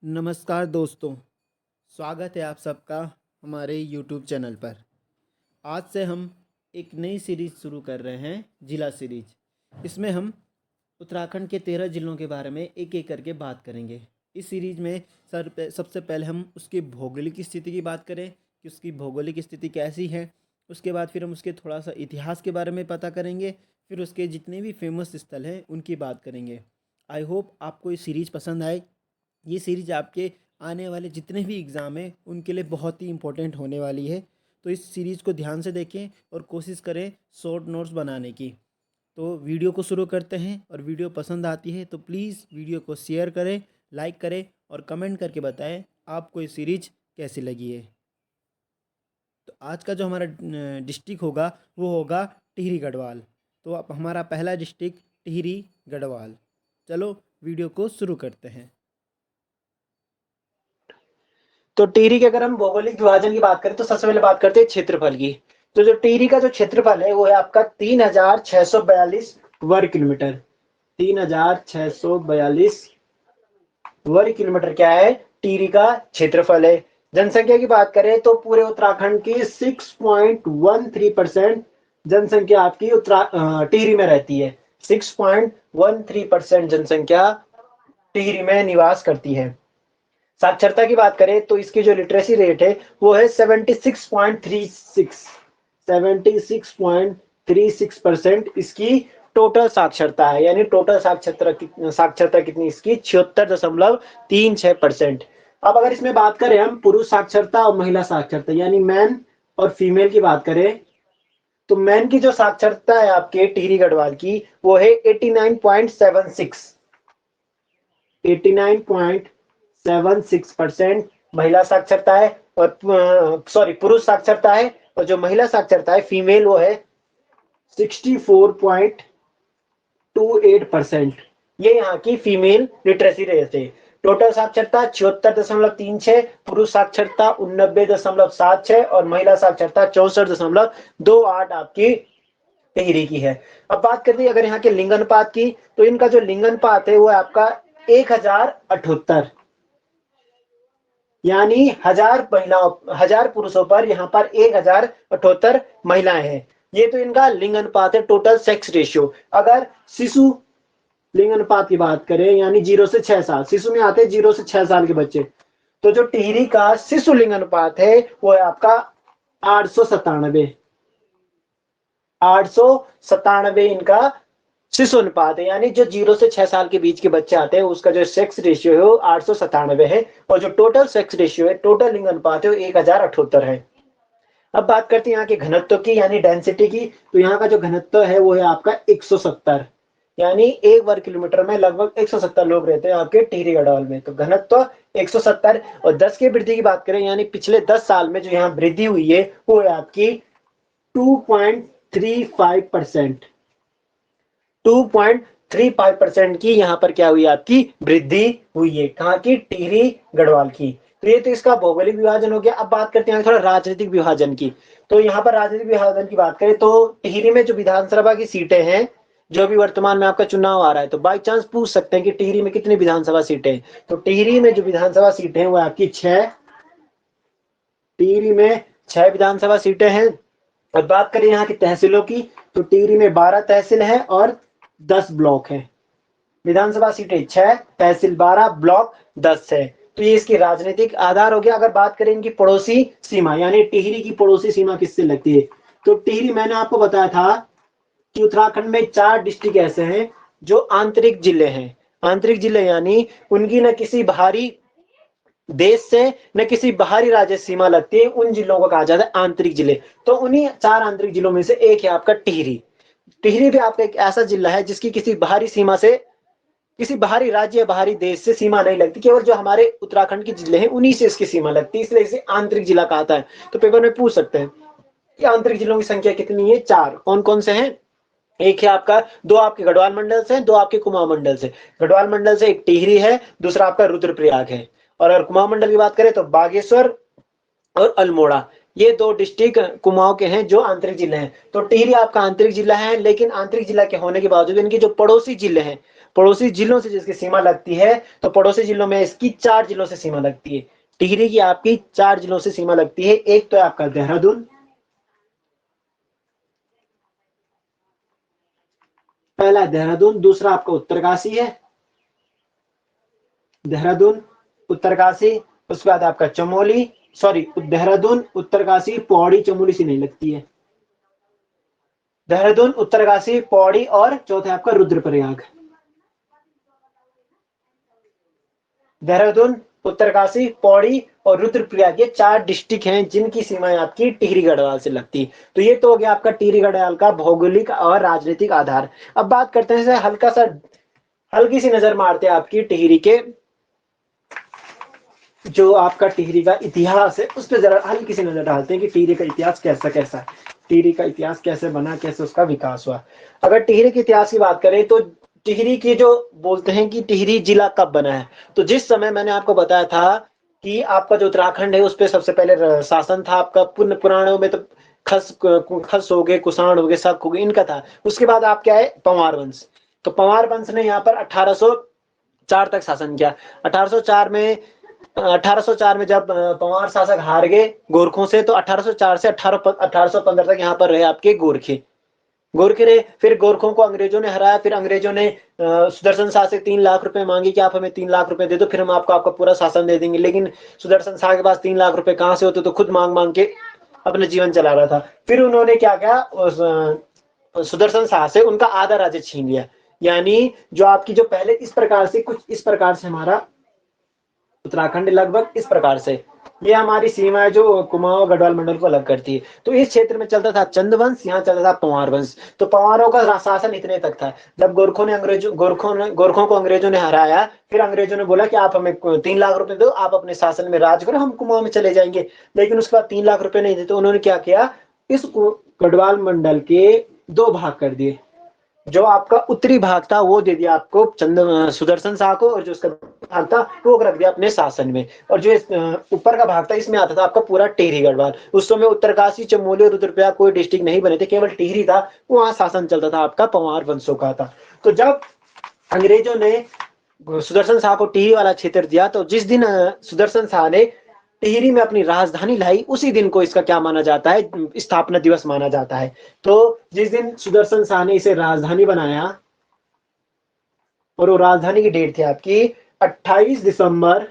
नमस्कार दोस्तों, स्वागत है आप सबका हमारे यूट्यूब चैनल पर। आज से हम एक नई सीरीज़ शुरू कर रहे हैं, जिला सीरीज़। इसमें हम उत्तराखंड के 13 ज़िलों के बारे में एक-एक करके बात करेंगे। इस सीरीज़ में सबसे पहले हम उसकी भौगोलिक स्थिति की बात करें कि उसकी भौगोलिक स्थिति कैसी है। उसके बाद फिर हम उसके थोड़ा-सा इतिहास के बारे में पता करेंगे, फिर उसके जितने भी फ़ेमस स्थल हैं, उनकी बात करेंगे। आई होप आपको ये सीरीज़ पसंद आए। ये सीरीज़ आपके आने वाले जितने भी एग्ज़ाम हैं उनके लिए बहुत ही इम्पोर्टेंट होने वाली है। तो इस सीरीज़ को ध्यान से देखें और कोशिश करें शॉर्ट नोट्स बनाने की। तो वीडियो को शुरू करते हैं, और वीडियो पसंद आती है तो प्लीज़ वीडियो को शेयर करें, लाइक करें और कमेंट करके बताएं आपको ये सीरीज़ कैसी लगी है। तो आज का जो हमारा डिस्ट्रिक्ट होगा वो होगा टिहरी गढ़वाल। तो अब हमारा पहला डिस्ट्रिक्ट टिहरी गढ़वाल। चलो वीडियो को शुरू करते हैं। तो टिहरी के अगर हम भौगोलिक विभाजन की बात करें तो सबसे पहले बात करते हैं क्षेत्रफल की। तो जो टिहरी का जो क्षेत्रफल है वो है आपका 3642 वर्ग किलोमीटर। 3642 वर्ग किलोमीटर क्या है, टिहरी का क्षेत्रफल है। जनसंख्या की बात करें तो पूरे उत्तराखंड की 6.13% जनसंख्या आपकी टिहरी में रहती है। 6.13% जनसंख्या टिहरी में निवास करती है। साक्षरता की बात करें तो इसकी जो लिटरेसी रेट है वो है 76.36% इसकी टोटल साक्षरता है। यानी टोटल साक्षरता कितनी इसकी 76.36%। अब अगर इसमें बात करें हम पुरुष साक्षरता और महिला साक्षरता यानी मैन और फीमेल की बात करें तो मैन की जो साक्षरता है आपके टिहरी गढ़वाल की वो है 89.76% महिला साक्षरता है, और पुरुष साक्षरता है। और जो महिला साक्षरता है फीमेल वो है 64.28%। ये यहाँ की फीमेल लिटरेसी रेट है। टोटल साक्षरता 76.36, पुरुष साक्षरता 89.76 और महिला साक्षरता 64.28 आपकी टिहरी की है। अब बात करते हैं अगर यहाँ के लिंग अनुपात की, तो इनका जो लिंग अनुपात है वो है आपका 1078, यानी 1000 पुरुषों पर यहाँ पर 1078 महिलाएं हैं। ये तो इनका लिंग अनुपात है, टोटल सेक्स रेशियो। अगर शिशु लिंग अनुपात की बात करें यानी 0 से 6 साल, शिशु में आते हैं 0 से 6 साल के बच्चे, तो जो टिहरी का शिशु लिंग अनुपात है वो है आपका 897। 897 इनका शिशु अनुपात है। यानी जो 0 से 6 साल के बीच के बच्चे आते हैं उसका जो सेक्स रेशियो है वो 897 है, और जो टोटल सेक्स रेशियो है, टोटल लिंग अनुपात है वो 1078 है। अब बात करते हैं यहाँ के घनत्व की यानी डेंसिटी की। तो यहाँ का जो घनत्व है वो है आपका 170, यानी 1 वर्ग किलोमीटर में लगभग 170 लोग रहते हैं आपके टिहरी गढ़वाल में। तो घनत्व 170। और 10 की वृद्धि की बात करें यानी पिछले 10 साल में जो यहाँ वृद्धि हुई है वो है आपकी 2.35%। 2.35% की यहाँ पर क्या हुई, आपकी वृद्धि हुई है। कहाँ की, टिहरी गढ़वाल की। तो ये तो इसका भौगोलिक विभाजन हो गया। अब बात करते हैं थोड़ा राजनीतिक विभाजन की। तो यहाँ पर राजनीतिक विभाजन की बात करें तो टिहरी में जो विधानसभा की सीटें हैं, जो भी वर्तमान में आपका चुनाव आ रहा है, तो बाई चांस पूछ सकते हैं कि टिहरी में कितनी विधानसभा सीटें हैं। तो टिहरी में जो विधानसभा सीटें हैं वो आपकी 6। टिहरी में 6 विधानसभा सीटें हैं। अब बात करें यहाँ की तहसीलों की, तो टिहरी में 12 तहसील है और 10 ब्लॉक है। विधानसभा सीटें 6, तहसील 12, ब्लॉक 10 है। तो ये इसकी राजनीतिक आधार हो गया। अगर बात करें इनकी पड़ोसी सीमा यानी टिहरी की पड़ोसी सीमा किससे लगती है, तो टिहरी मैंने आपको बताया था कि उत्तराखंड में 4 डिस्ट्रिक्ट ऐसे हैं जो आंतरिक जिले हैं। आंतरिक जिले यानी उनकी न किसी बाहरी देश से न किसी बाहरी राज्य सीमा लगती है, उन जिलों को कहा जाता है आंतरिक जिले। तो उन्हीं 4 आंतरिक जिलों में से एक है आपका टिहरी। टिहरी भी आपका एक ऐसा जिला है जिसकी किसी बाहरी सीमा से, किसी बाहरी राज्य या बाहरी देश से सीमा नहीं लगती, केवल जो हमारे उत्तराखंड के जिले हैं उन्हीं से इसकी सीमा लगती है, इसलिए इसे आंतरिक जिला कहता है। तो पेपर में पूछ सकते हैं कि आंतरिक जिलों की संख्या कितनी है, 4। कौन कौन से हैं, एक है आपका, 2 आपके गढ़वाल मंडल से, 2 आपके कुमाऊं मंडल से। गढ़वाल मंडल से एक टिहरी है, दूसरा आपका रुद्रप्रयाग है। और अगर कुमाऊं मंडल की बात करें तो बागेश्वर और अल्मोड़ा, ये 2 डिस्ट्रिक्ट कुमाऊं के हैं जो आंतरिक जिले हैं। तो टिहरी आपका आंतरिक जिला है, लेकिन आंतरिक जिला के होने के बावजूद इनके जो पड़ोसी जिले हैं पड़ोसी जिलों से जिसकी सीमा लगती है, तो पड़ोसी जिलों में इसकी 4 जिलों से सीमा लगती है। टिहरी की आपकी 4 जिलों से सीमा लगती है। एक तो है आपका देहरादून, पहला देहरादून, दूसरा आपका उत्तरकाशी है, देहरादून उत्तरकाशी, उसके बाद आपका चमोली, सॉरी देहरादून उत्तरकाशी पौड़ी चमोली से नहीं लगती है, देहरादून उत्तरकाशी पौड़ी, और चौथा आपका रुद्रप्रयाग। देहरादून उत्तरकाशी पौड़ी और रुद्रप्रयाग, ये 4 डिस्ट्रिक्ट हैं जिनकी सीमाएं आपकी टिहरी गढ़वाल से लगती। तो ये तो हो गया आपका टिहरी गढ़वाल का भौगोलिक और राजनीतिक आधार। अब बात करते हैं हल्की सी नजर मारते हैं आपकी टिहरी के जो आपका टिहरी का इतिहास है उस पर जरा हल्की सी नजर डालते हैं कि टिहरी का इतिहास कैसा कैसा है, टिहरी का इतिहास कैसे बना, कैसे उसका विकास हुआ। अगर टिहरी के इतिहास की बात करें तो टिहरी की जो बोलते हैं कि टिहरी जिला कब बना है, तो जिस समय मैंने आपको बताया था कि आपका जो उत्तराखंड है उस पर सबसे पहले शासन था आपका पुराणों में, तो खस हो गए, कुषाण हो गए, शक हो गए, इनका था। उसके बाद आप क्या है, पंवार वंश। तो पंवार वंश ने यहाँ पर 1804 तक शासन किया। 1804 में जब पंवार शासक हार गए गोरखों से, तो 1804 से 1815 तक यहाँ पर रहे आपके गोरखे रहे। फिर गोरखों को अंग्रेजों ने हराया। फिर अंग्रेजों ने सुदर्शन शाह से 3 लाख रुपए मांगे कि आप हमें 3 लाख रुपए दे दो, फिर हम आपको आपका पूरा शासन दे देंगे। लेकिन सुदर्शन शाह के पास 3 लाख रुपए कहाँ से होते, तो खुद मांग मांग के अपना जीवन चला रहा था। फिर उन्होंने क्या किया, सुदर्शन शाह से उनका आधा राज्य छीन लिया। यानी जो आपकी जो पहले कुछ इस प्रकार से हमारा उत्तराखंड लगभग इस प्रकार से, ये हमारी सीमा है जो कुमाऊं गढ़वाल मंडल को अलग करती है। तो इस क्षेत्र में चलता था चंद वंश, यहाँ चलता था पंवार वंश। तो पंवारों का शासन इतने तक था। जब गोरखों को अंग्रेजों ने हराया, फिर अंग्रेजों ने बोला कि आप हमें 3 लाख रुपए दो, आप अपने शासन में राज करो, हम कुमाऊं में चले जाएंगे। लेकिन उसके बाद 3 लाख रुपए नहीं थे, तो उन्होंने क्या किया, इस गढ़वाल मंडल के 2 भाग कर दिए। जो आपका उत्तरी भाग था वो दे दिया आपको सुदर्शन शाह को, और जो उसका भाग था वो रख दिया अपने शासन में। और जो ऊपर का भाग था इसमें आता था आपका पूरा टिहरी गढ़वाल। उस समय उत्तरकाशी, चमोली और रुद्रप्रयाग कोई डिस्ट्रिक्ट नहीं बने थे, केवल टिहरी था, वहां शासन चलता था आपका पंवार वंशों का था। तो जब अंग्रेजों ने सुदर्शन शाह को टिहरी वाला क्षेत्र दिया, तो जिस दिन सुदर्शन शाह ने टिहरी में अपनी राजधानी लाई, उसी दिन को इसका क्या माना जाता है, स्थापना दिवस माना जाता है। तो जिस दिन सुदर्शन शाह ने इसे राजधानी बनाया, और वो राजधानी की डेट थी आपकी 28 दिसंबर,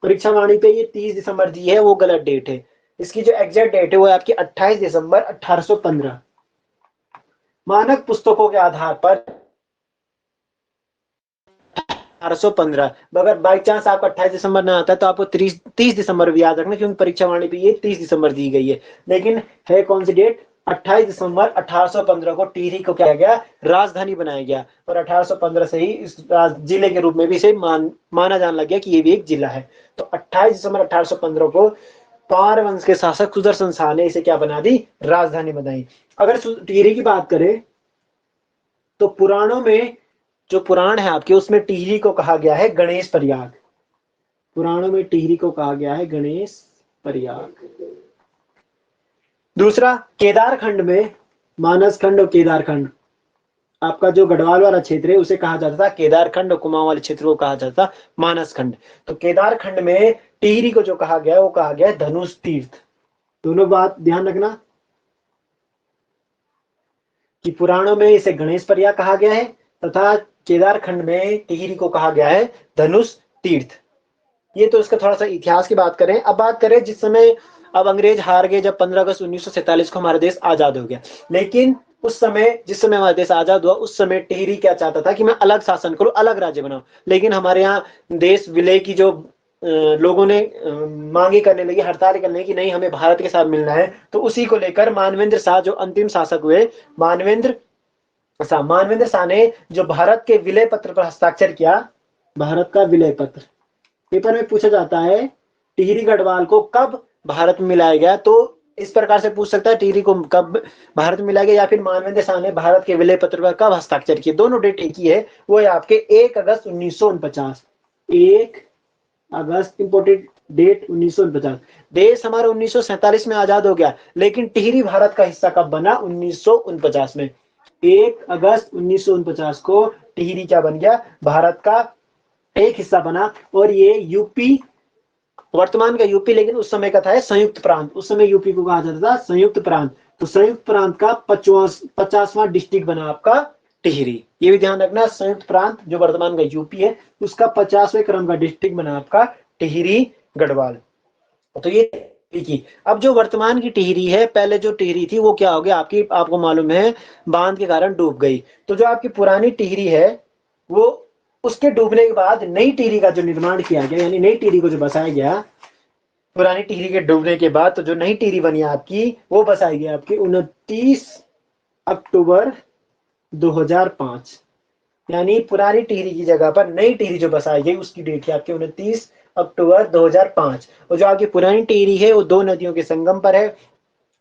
परीक्षा वाणी पे ये 30 दिसंबर दी है, वो गलत डेट है। इसकी जो एग्जैक्ट डेट है वो है आपकी 28 दिसंबर 1815। मानक पुस्तकों के आधार पर 1815। अगर बाई चांस आपको 28 दिसंबर ना आता है तो आपको 30 दिसंबर भी याद रखना, क्योंकि परीक्षा वाणी पे ये 30 दिसंबर दी गई है। लेकिन है कौन सी डेट, 28 दिसंबर 1815 को टिहरी को क्या गया, राजधानी बनाया गया। और 1815 से ही इस जिले के रूप में भी इसे माना जाने लग गया कि ये भी एक जिला है। तो 28 दिसंबर 1815 को पंवार वंश के शासक सुदर्शन शाह ने इसे क्या बना दी, राजधानी बनाई। अगर टिहरी की बात करें तो पुराणों में, जो पुराण है आपके, उसमें टिहरी को कहा गया है गणेश प्रयाग। पुराणों में टिहरी को कहा गया है गणेश प्रयाग। दूसरा, केदारखंड में मानस खंड और केदारखंड, आपका जो गढ़वाल वाला क्षेत्र है उसे कहा जाता था केदारखंड, और कुमाऊं वाले क्षेत्र को कहा जाता था मानस खंड। तो केदारखंड में टिहरी को जो कहा गया वो कहा गया है धनुष तीर्थ। दोनों बात ध्यान रखना कि पुराणों में इसे गणेश प्रयाग कहा गया है, तथा केदारखंड में टिहरी को कहा गया है धनुष तीर्थ। ये तो इसका थोड़ा सा इतिहास की बात करें। अब बात करें जिस समय, अब अंग्रेज हार गए जब 15 अगस्त 1947 को हमारा देश आजाद हो गया। लेकिन उस समय, जिस समय हमारा देश आजाद हुआ, उस समय टिहरी क्या चाहता था कि मैं अलग शासन करूं, अलग राज्य बनाऊं। लेकिन हमारे यहाँ देश विलय की जो लोगों ने मांगे करने लगी, हड़ताल करने की, नहीं हमें भारत के साथ मिलना है। तो उसी को लेकर मानवेंद्र शाह जो अंतिम शासक हुए, मानवेंद्र शाह ने जो भारत के विलय पत्र पर हस्ताक्षर किया, भारत का विलय पत्र पेपर में पूछा जाता है टिहरी गढ़वाल को कब भारत में मिलाया गया, तो इस प्रकार से पूछ सकता है टिहरी को कब भारत में मिलाया गया, या फिर मानवेंद्र शाह ने भारत के विलय पत्र पर कब हस्ताक्षर किए। दोनों डेट एक ही है, वो है आपके 1 अगस्त 1949। 1 अगस्त, इंपोर्टेंट डेट 1949। देश हमारा 1947 में आजाद हो गया, लेकिन टिहरी भारत का हिस्सा कब बना, 1949 में। 1 अगस्त 1949 को टिहरी क्या बन गया, भारत का एक हिस्सा बना। और ये यूपी, वर्तमान का यूपी, लेकिन उस समय का था संयुक्त प्रांत। उस समय यूपी को कहा जाता था संयुक्त प्रांत। तो संयुक्त प्रांत का 50वां डिस्ट्रिक्ट बना आपका टिहरी। ये भी ध्यान रखना, संयुक्त प्रांत जो वर्तमान का यूपी है उसका 50वें क्रम का डिस्ट्रिक्ट बना आपका टिहरी गढ़वाल। तो ये देखिए, अब जो वर्तमान की टिहरी है, पहले जो टिहरी थी वो क्या हो गया आपकी, आपको मालूम है बांध के कारण डूब गई। तो जो आपकी पुरानी टिहरी है वो, उसके डूबने के बाद नई टिहरी का जो निर्माण किया गया, यानी नई टिहरी को जो बसाया गया पुरानी टिहरी के डूबने के बाद, तो जो नई टिहरी बनी आपकी वो बसाई गई आपकी 29 अक्टूबर 2005। यानी पुरानी टिहरी की जगह पर नई टिहरी जो बसाई गई उसकी डेट है आपकी 29 अक्टूबर 2005। और जो आपकी पुरानी टिहरी है वो दो नदियों के संगम पर है,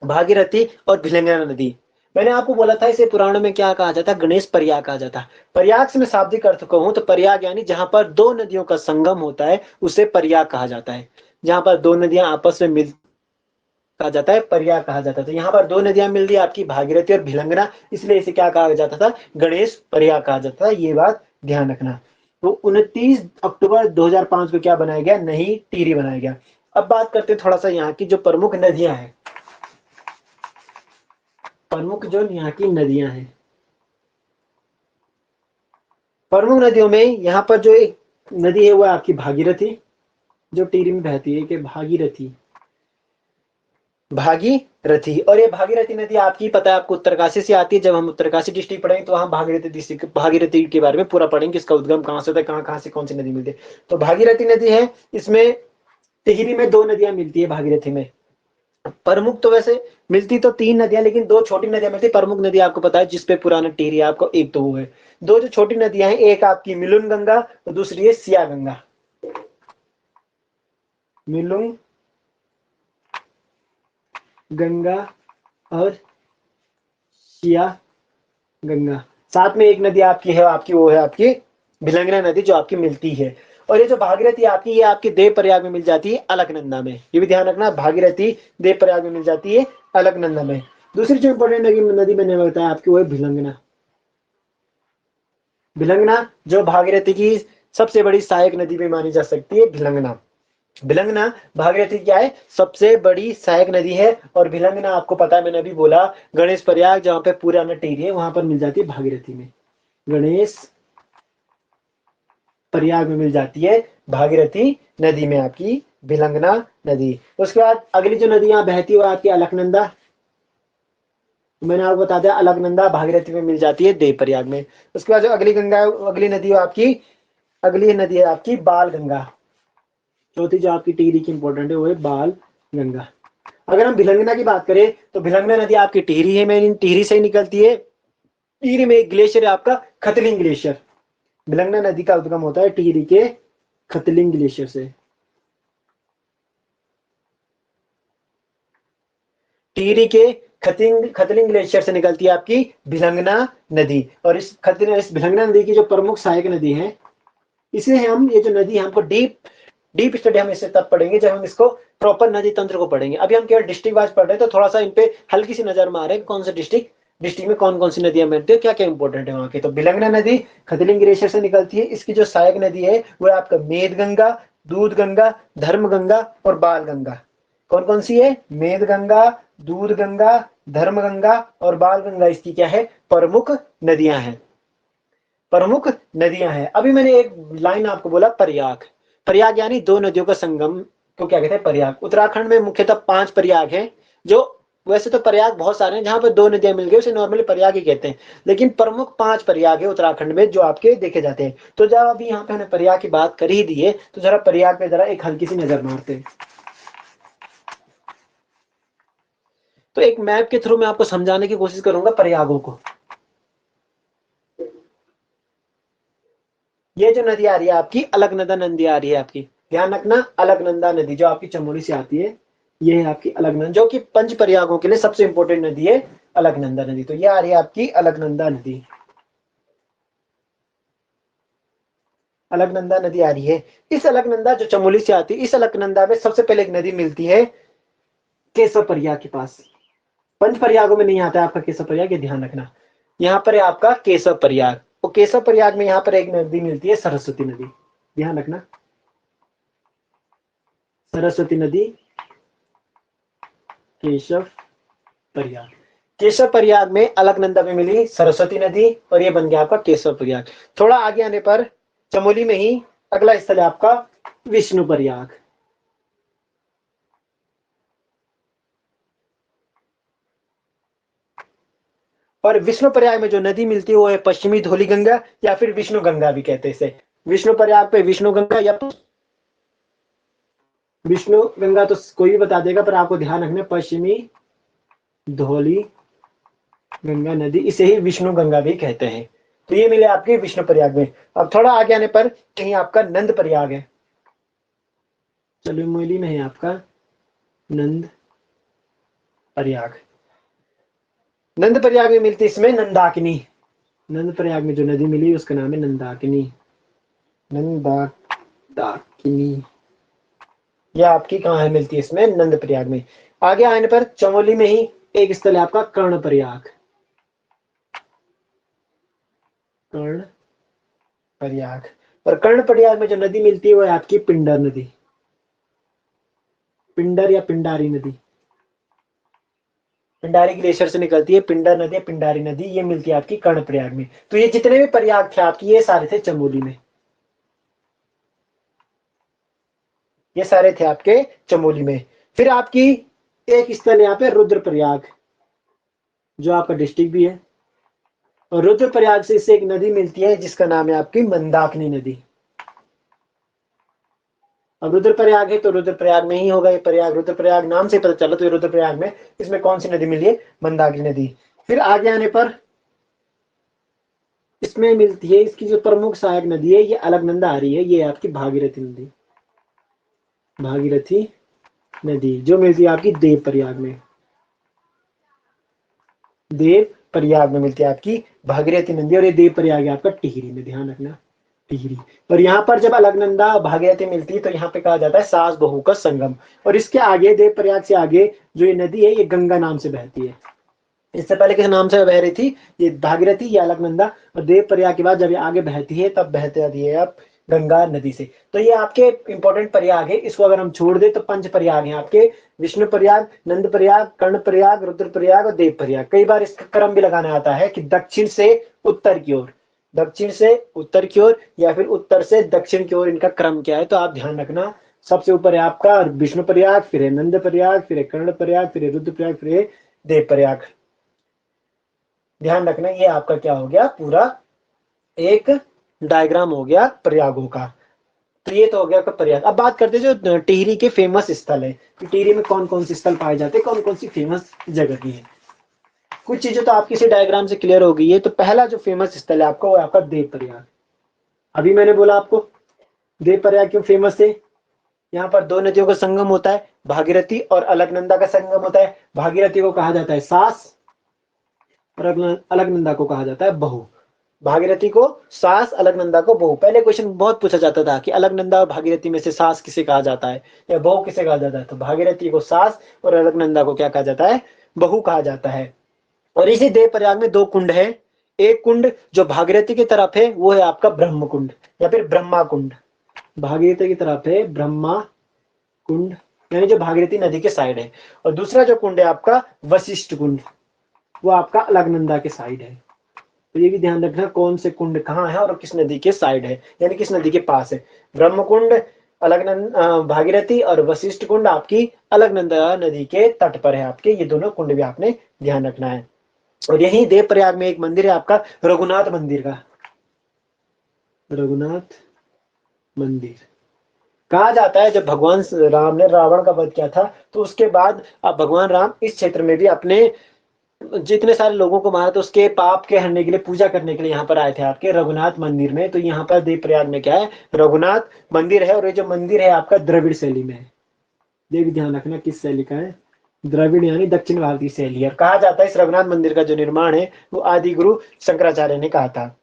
भागीरथी और भिलंगना नदी। मैंने आपको बोला था इसे पुराणों में क्या कहा जाता है, गणेश प्रयाग कहा जाता है। प्रयाग से मैं शाब्दिक अर्थ कहूं तो प्रयाग यानी जहां पर दो नदियों का संगम होता है उसे प्रयाग कहा जाता है। जहां पर दो नदियां आपस में मिल कहा जाता है, प्रयाग कहा जाता है। तो यहाँ पर दो नदियां मिल रही आपकी भागीरथी और भिलंगना, इसलिए इसे क्या कहा जाता था, गणेश प्रयाग कहा जाता था। ये बात ध्यान रखना। तो 29 अक्टूबर 2005 को क्या बनाया गया, नई टिहरी बनाया गया। अब बात करते हैं थोड़ा सा यहाँ की जो प्रमुख नदियां हैं, प्रमुख जो यहाँ की नदियां हैं, प्रमुख नदियों में यहाँ पर जो एक नदी है वो आपकी भागीरथी, जो टिहरी में बहती है कि भागीरथी, भागीरथी। और ये भागीरथी नदी आपकी पता है आपको उत्तरकाशी से आती है। जब हम उत्तरकाशी डिस्ट्रिक्ट पढ़ेंगे तो वहां भागीरथी डिस्ट्रिक्ट, भागीरथी के बारे में पूरा पढ़ेंगे, इसका उद्गम कहाँ से होता है, कहाँ कहाँ से कौन सी नदी मिलती है। तो भागीरथी नदी है, इसमें टिहरी में दो नदियां मिलती है भागीरथी में। प्रमुख तो वैसे मिलती तो तीन नदियां, लेकिन दो छोटी नदियां मिलती। प्रमुख नदी आपको पता है जिसपे पुराना टिहरी है आपको, एक तो वो है। दो जो छोटी नदियां हैं, एक आपकी मिलुन गंगा और दूसरी है सिया गंगा। मिलुन गंगा और सिया गंगा। साथ में एक नदी आपकी है, आपकी वो है आपकी भिलंगना नदी जो आपकी मिलती है। और ये जो भागीरथी आपकी, ये आपकी देव प्रयाग में मिल जाती है अलकनंदा में। ये भी ध्यान रखना, भागीरथी देव प्रयाग में मिल जाती है अलकनंदा में। दूसरी जो इंपॉर्टेंट नदी मैंने बताया आपकी वो है भिलंगना। भिलंगना जो भागीरथी की सबसे बड़ी सहायक नदी भी मानी जा सकती है, भिलंगना। भिलंगना भागीरथी क्या है, सबसे बड़ी सहायक नदी है। और भिलंगना आपको पता है, मैंने अभी बोला गणेश प्रयाग जहां पे पूरा टिहरी है वहां पर मिल जाती है भागीरथी में, गणेश प्रयाग में मिल जाती है भागीरथी नदी में आपकी भिलंगना नदी। उसके बाद अगली जो नदी यहाँ बहती है वो आपकी अलकनंदा। मैंने आपको बता दिया अलकनंदा भागीरथी में मिल जाती है देव प्रयाग में। उसके बाद जो अगली गंगा, अगली नदी आपकी, अगली नदी है आपकी बाल गंगा। चौथी जो आपकी टिहरी की इंपॉर्टेंट है वो है बाल गंगा। अगर हम भिलंगना की बात करें तो भिलंगना नदी आपकी टिहरी है, मेन टिहरी से ही निकलती है। टिहरी में एक ग्लेशियर है आपका खतलिंग ग्लेशियर। भिलंगना नदी का उद्गम होता है टिहरी के खतलिंग ग्लेशियर से। टिहरी के खतलिंग ग्लेशियर से निकलती है आपकी भिलंगना नदी। और इस भिलंगना नदी की जो प्रमुख सहायक नदी है, इसे हम, ये जो नदी है हमको डीप स्टडी हम इसे तब पढ़ेंगे जब हम इसको प्रॉपर नदी तंत्र को पढ़ेंगे। अभी हम केवल डिस्ट्रिक्ट वाइज पढ़ रहे हैं तो थोड़ा सा इन पे हल्की सी नजर मार रहे हैं, कौन सा डिस्ट्रिक्ट में कौन कौन सी नदियां मिलती है, क्या क्या इंपॉर्टेंट है वहां की। तो भिलंगना नदी खतलिंग ग्लेशियर से निकलती है। इसकी जो सहायक नदी है वो है आपका मेद गंगा, दूध गंगा, धर्म गंगा और बाल गंगा। कौन कौन सी है, मेद गंगा, दूध गंगा, धर्म गंगा और बाल गंगा, इसकी क्या है, प्रमुख नदियां हैं, प्रमुख नदियां हैं। अभी मैंने एक लाइन आपको बोला प्रयाग, प्रयाग यानी दो नदियों का संगम को क्या कहते हैं, प्रयाग। उत्तराखंड में मुख्यतः 5 प्रयाग हैं, जो वैसे तो प्रयाग बहुत सारे हैं, जहां पर दो नदियां मिल गई उसे नॉर्मली प्रयाग ही कहते हैं, लेकिन प्रमुख 5 प्रयाग है उत्तराखंड में जो आपके देखे जाते हैं। तो जब अभी यहाँ पे हमने प्रयाग की बात कर ही दी है तो जरा प्रयाग पे जरा एक हल्की सी नजर मारते हैं। तो एक मैप के थ्रू मैं आपको समझाने की कोशिश करूंगा प्रयागों को। ये जो नदी आ रही है आपकी अलकनंदा नदी आ रही है आपकी, ध्यान रखना अलकनंदा नदी जो आपकी चमोली से आती है, ये है आपकी अलकनंदा, जो कि पंच प्रयागों के लिए सबसे इंपॉर्टेंट नदी है अलकनंदा नदी। तो ये आ रही है आपकी अलकनंदा नदी, अलकनंदा नदी आ रही है। इस अलकनंदा जो चमोली से आती है, इस अलकनंदा में सबसे पहले एक नदी मिलती है केशव प्रयाग के पास। पंच प्रयागों में नहीं आता है आपका केशव प्रयाग, ये ध्यान रखना। यहाँ पर है आपका केशव प्रयाग। वो केशव प्रयाग में यहाँ पर एक नदी मिलती है, सरस्वती नदी, ध्यान रखना, सरस्वती नदी केशव प्रयाग। केशव प्रयाग में अलकनंदा में मिली सरस्वती नदी और ये बन गया आपका केशव प्रयाग। थोड़ा आगे आने पर चमोली में ही अगला स्थल है आपका विष्णु प्रयाग। और विष्णु प्रयाग में जो नदी मिलती है वो है पश्चिमी धौली गंगा या फिर विष्णु गंगा भी कहते हैं इसे। विष्णु प्रयाग पे विष्णु गंगा या विष्णु गंगा तो कोई भी बता देगा, पर आपको ध्यान रखना पश्चिमी धौली गंगा नदी, इसे ही विष्णु गंगा भी कहते हैं। तो ये मिले आपके विष्णु प्रयाग में। अब थोड़ा आगे आने पर कहीं आपका नंद प्रयाग है, चमोली में है आपका नंद प्रयाग। नंद प्रयाग में मिलती इसमें नंदाकिनी, नंद प्रयाग में जो नदी मिली उसका नाम है नंदाकिनी, नंदाकिनी। यह आपकी कहाँ है, मिलती है इसमें नंद प्रयाग में। आगे आने पर चमोली में ही एक स्थल है आपका कर्ण प्रयाग, कर्ण प्रयाग। और कर्ण प्रयाग में जो नदी मिलती है वो है आपकी पिंडर नदी, पिंडर या पिंडारी नदी, पिंडारी ग्लेशियर से निकलती है पिंडर नदी, पिंडारी नदी, ये मिलती है आपकी कर्ण प्रयाग में। तो ये जितने भी प्रयाग थे आपकी ये सारे थे चमोली में, ये सारे थे आपके चमोली में। फिर आपकी एक स्थल यहाँ पे रुद्रप्रयाग, जो आपका डिस्ट्रिक्ट भी है। और रुद्रप्रयाग से इससे एक नदी मिलती है जिसका नाम है आपकी मंदाकिनी नदी। अब रुद्रप्रयाग है तो रुद्रप्रयाग में ही होगा ये प्रयाग, रुद्रप्रयाग नाम से पता चला, तो ये रुद्रप्रयाग में इसमें कौन सी नदी मिली है, मंदाकिनी नदी। फिर आगे आने पर इसमें मिलती है, इसकी जो प्रमुख सहायक नदी है ये अलकनंदा आ रही है, ये आपकी भागीरथी नदी, भागीरथी नदी जो मिलती है आपकी देव प्रयाग में, देव प्रयाग में मिलती है आपकी भागीरथी नदी। और ये देव प्रयाग है आपका टिहरी में, ध्यान रखना टिहरी। और यहाँ पर जब अलकनंदा भागीरथी मिलती है तो यहाँ पे कहा जाता है सास बहू का संगम। और इसके आगे देव प्रयाग से आगे जो ये नदी है ये गंगा नाम से बहती है। इससे पहले किस नाम से बह रही थी, ये भागीरथी या अलकनंदा, और देव प्रयाग के बाद जब ये आगे बहती है तब बहते आती है आप गंगा नदी से। तो ये आपके इंपॉर्टेंट प्रयाग है, इसको अगर हम छोड़ दे तो 5 प्रयाग हैं आपके, विष्णु प्रयाग, नंद प्रयाग, कर्ण प्रयाग, रुद्र प्रयाग और देव प्रयाग। कई बार इसका क्रम भी लगाना आता है कि दक्षिण से उत्तर की ओर, दक्षिण से उत्तर की ओर या फिर उत्तर से दक्षिण की ओर, इनका क्रम क्या है तो आप ध्यान रखना। सबसे ऊपर है आपका विष्णु प्रयाग, फिर है नंद प्रयाग, फिर है कर्ण प्रयाग, फिर है रुद्र प्रयाग, फिर है देव प्रयाग। ध्यान रखना ये आपका क्या हो गया, पूरा एक डायग्राम हो गया प्रयागों का। तो ये तो हो गया आपका प्रयाग। अब बात करते हैं जो टिहरी के फेमस स्थल है कि टिहरी में कौन कौन से स्थल पाए जाते हैं, कौन कौन सी फेमस जगह की है। कुछ चीजें तो आपकी इसी डायग्राम से क्लियर हो गई है। तो पहला जो फेमस स्थल है आपका वो है आपका देव प्रयाग। अभी मैंने बोला आपको देव प्रयाग क्यों फेमस है, यहाँ पर 2 नदियों का संगम होता है, भागीरथी और अलकनंदा का संगम होता है। भागीरथी को कहा जाता है सास और अलकनंदा को कहा जाता है बहू। भागीरथी को सास, अलकनंदा को बहू। पहले क्वेश्चन बहुत पूछा जाता था कि अलकनंदा और भागीरथी में से सास किसे कहा जाता है या बहू किसे कहा जाता है, तो भागीरथी को सास और अलकनंदा को क्या कहा जाता है, बहू कहा जाता है। और इसी देव प्रयाग में 2 कुंड है। एक कुंड जो भागीरथी की तरफ है वो है आपका ब्रह्म कुंड या फिर ब्रह्मा कुंड, भागीरथी की तरफ है ब्रह्मा कुंड, यानी जो भागीरथी नदी के साइड है। और दूसरा जो कुंड है आपका वशिष्ठ कुंड, वो आपका अलकनंदा के साइड है। तो ये भी ध्यान रखना कौन से कुंड कहाँ है और किस नदी के साइड है, यानी किस नदी के पास है। ब्रह्मकुंड अलकनंदा भागीरथी और वशिष्ठ कुंड आपकी अलकनंदा नदी के तट पर है आपके, ये दोनों कुंड भी आपने ध्यान रखना है। और यही देव प्रयाग में एक मंदिर है आपका रघुनाथ मंदिर का, रघुनाथ मंदिर। कहा जाता है जब भगवान राम ने रावण का वध किया था तो उसके बाद अब भगवान राम इस क्षेत्र में भी अपने जितने सारे लोगों को मारा तो उसके पाप के हरने के लिए, पूजा करने के लिए यहाँ पर आए थे आपके रघुनाथ मंदिर में। तो यहाँ पर देव प्रयाग में क्या है, रघुनाथ मंदिर है। और ये जो मंदिर है आपका द्रविड़ शैली में है, ये भी ध्यान रखना किस शैली का है, द्रविड़ यानी दक्षिण भारतीय शैली है। कहा जाता है इस रघुनाथ मंदिर का जो निर्माण है वो आदि गुरु शंकराचार्य ने कहा था।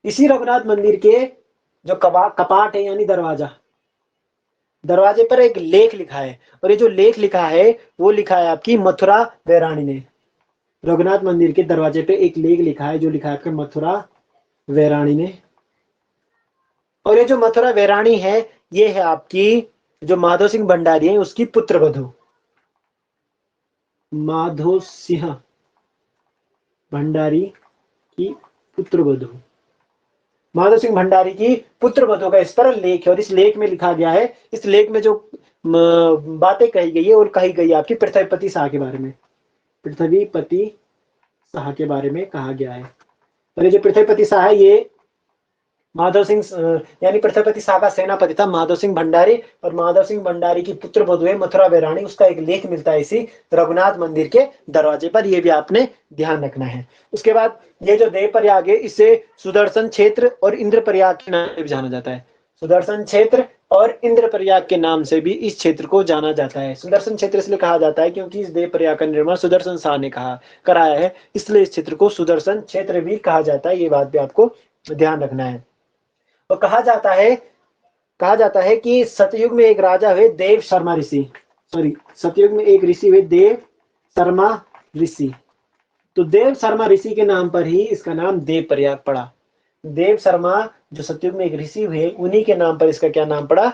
इसी रघुनाथ मंदिर के जो कपाट है यानी दरवाजा, दरवाजे पर एक लेख लिखा है। और ये जो लेख लिखा है वो लिखा है आपकी मथुरा बैराणी ने। रघुनाथ मंदिर के दरवाजे पे एक लेख लिखा है, जो लिखा है आपका मथुरा वैराणी ने। और ये जो मथुरा वैराणी है, ये है आपकी जो माधो सिंह भंडारी है उसकी पुत्र वधू, माधो सिंह भंडारी की पुत्र वधू। माधव सिंह भंडारी की पुत्र वधू का इस पर लेख है और इस लेख में लिखा गया है, इस लेख में जो बातें कही गई है और कही गई है आपकी पृथ्वीपति शाह के बारे में, पृथ्वीपति शाह के बारे में कहा गया है। और ये जो पृथ्वीपति शाह है ये माधव सिंह यानी पृथ्वीपति शाह का सेनापति था माधव सिंह भंडारी, और माधव सिंह भंडारी की पुत्र वधू है मथुरा वैराणी, उसका एक लेख मिलता है इसी रघुनाथ मंदिर के दरवाजे पर, ये भी आपने ध्यान रखना है। उसके बाद ये जो देव प्रयाग है इसे सुदर्शन क्षेत्र और इंद्र प्रयाग के नाम से भी जाना जाता है। सुदर्शन क्षेत्र और इंद्र प्रयाग के नाम से भी इस क्षेत्र को जाना जाता है। सुदर्शन क्षेत्र इसलिए कहा जाता है क्योंकि इस देव प्रयाग का निर्माण सुदर्शन शाह ने कराया है, इसलिए इस क्षेत्र को सुदर्शन क्षेत्र भी कहा जाता है। ये बात भी आपको ध्यान रखना है। और कहा जाता है कि सतयुग में एक राजा हुए देव शर्मा ऋषि, सतयुग में एक ऋषि हुए देव शर्मा ऋषि। तो देव शर्मा ऋषि के नाम पर ही इसका नाम देव प्रयाग पड़ा। देव शर्मा जो सतयुग में एक ऋषि हुए उन्हीं के नाम पर इसका क्या नाम पड़ा,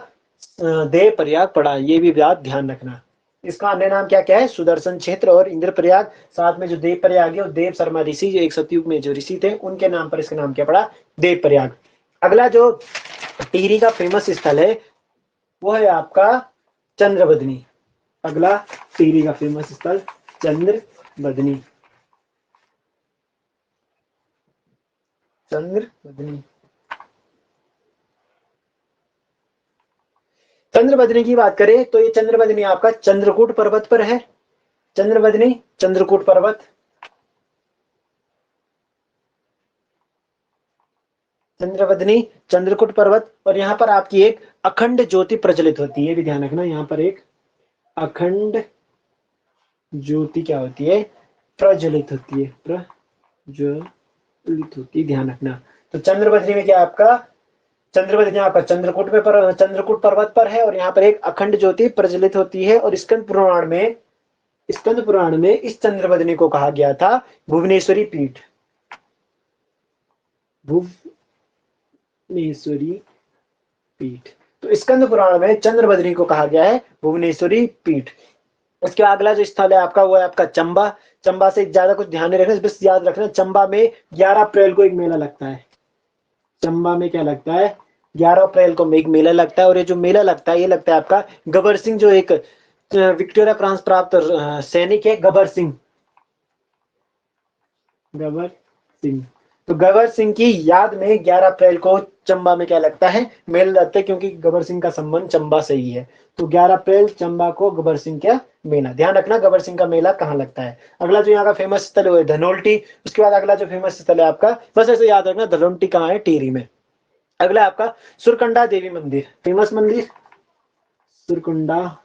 देव प्रयाग पड़ा। ये भी बात ध्यान रखना। इसका अन्य नाम क्या क्या है, सुदर्शन क्षेत्र और इंद्र प्रयाग, साथ में जो देव प्रयाग है और देव शर्मा ऋषि जो एक सतयुग में जो ऋषि थे उनके नाम पर इसका नाम क्या पड़ा, देव प्रयाग। अगला जो टिहरी का फेमस स्थल है वो है आपका चंद्रवदनी। अगला टिहरी का फेमस स्थल चंद्रवदनी। चंद्रवदनी की बात करें तो ये चंद्रवदनी आपका चंद्रकूट पर्वत पर है। चंद्रवदनी चंद्रकूट पर्वत, चंद्रवदनी चंद्रकूट पर्वत। और यहाँ पर आपकी एक अखंड ज्योति प्रज्वलित होती है, भी ध्यान रखना। यहाँ पर एक अखंड ज्योति क्या होती है, प्रज्वलित होती है, प्रज्वलित होती है, ध्यान रखना। तो चंद्रवदनी में क्या आपका, चंद्रवदनी आपका चंद्रकूट पर्वत पर है और यहाँ पर एक अखंड ज्योति प्रज्वलित होती है। और स्कंद पुराण में इस चंद्रवदनी को कहा गया था भुवनेश्वरी पीठ, भुवनेश्वरी पीठ। तो स्कंद पुराण में चंद्रवदनी को कहा गया है भुवनेश्वरी पीठ। इसके अगला जो स्थल है आपका वो है आपका चंबा। चंबा से ज्यादा कुछ ध्यान नहीं रखना, बस याद रखना चंबा में 11 अप्रैल को एक मेला लगता है। चंबा में क्या लगता है, 11 अप्रैल को एक मेला लगता है। और ये जो मेला लगता है ये लगता है आपका गबर सिंह, जो एक विक्टोरिया प्रांत प्राप्त सैनिक है, गबर सिंह। तो गबर सिंह की याद में 11 अप्रैल को चंबा में क्या लगता है, मेला लगता है, क्योंकि गबर सिंह का संबंध चंबा से ही है। तो 11 अप्रैल चंबा को गबर सिंह का मेला, ध्यान रखना गबर सिंह का मेला कहाँ लगता है। अगला जो यहाँ का फेमस स्थल है धनोल्टी। उसके बाद अगला जो फेमस स्थल है आपका, बस ऐसे याद रखना धनोल्टी कहाँ है, टिहरी में। अगला आपका सुरकंडा देवी मंदिर, फेमस मंदिर सुरकंडा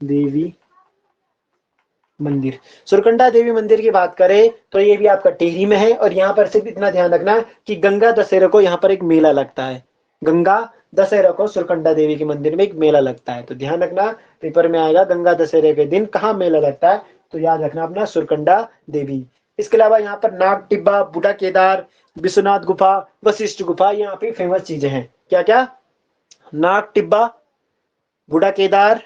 देवी मंदिर। सुरकंडा देवी मंदिर की बात करें तो ये भी आपका टिहरी में है। और यहाँ पर सिर्फ इतना ध्यान रखना कि गंगा दशहरा को यहाँ पर एक मेला लगता है। गंगा दशहरा को सुरकंडा देवी के मंदिर में एक मेला लगता है। तो ध्यान रखना, पेपर में आएगा गंगा दशहरे के दिन कहाँ मेला लगता है, तो याद रखना अपना सुरकंडा देवी। इसके अलावा यहाँ पर नाग टिब्बा, बूढ़ा केदार, विश्वनाथ गुफा, वशिष्ठ गुफा, यहाँ पे फेमस चीजें हैं। क्या क्या, नाग टिब्बा, बूढ़ा केदार,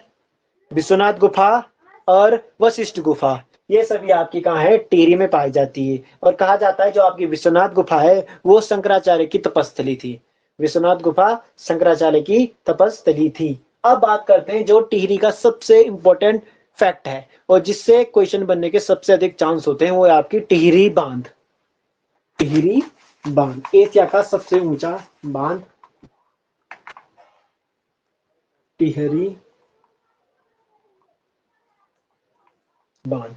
विश्वनाथ गुफा और वशिष्ठ गुफा, ये सभी आपकी कहाँ है, टिहरी में पाई जाती है। और कहा जाता है जो आपकी विश्वनाथ गुफा है वो शंकराचार्य की तपस्थली थी। विश्वनाथ गुफा शंकराचार्य की तपस्थली थी। अब बात करते हैं जो टिहरी का सबसे इंपॉर्टेंट फैक्ट है और जिससे क्वेश्चन बनने के सबसे अधिक चांस होते हैं, वो है आपकी टिहरी बांध। टिहरी बांध एशिया का सबसे ऊंचा बांध, टिहरी बांध।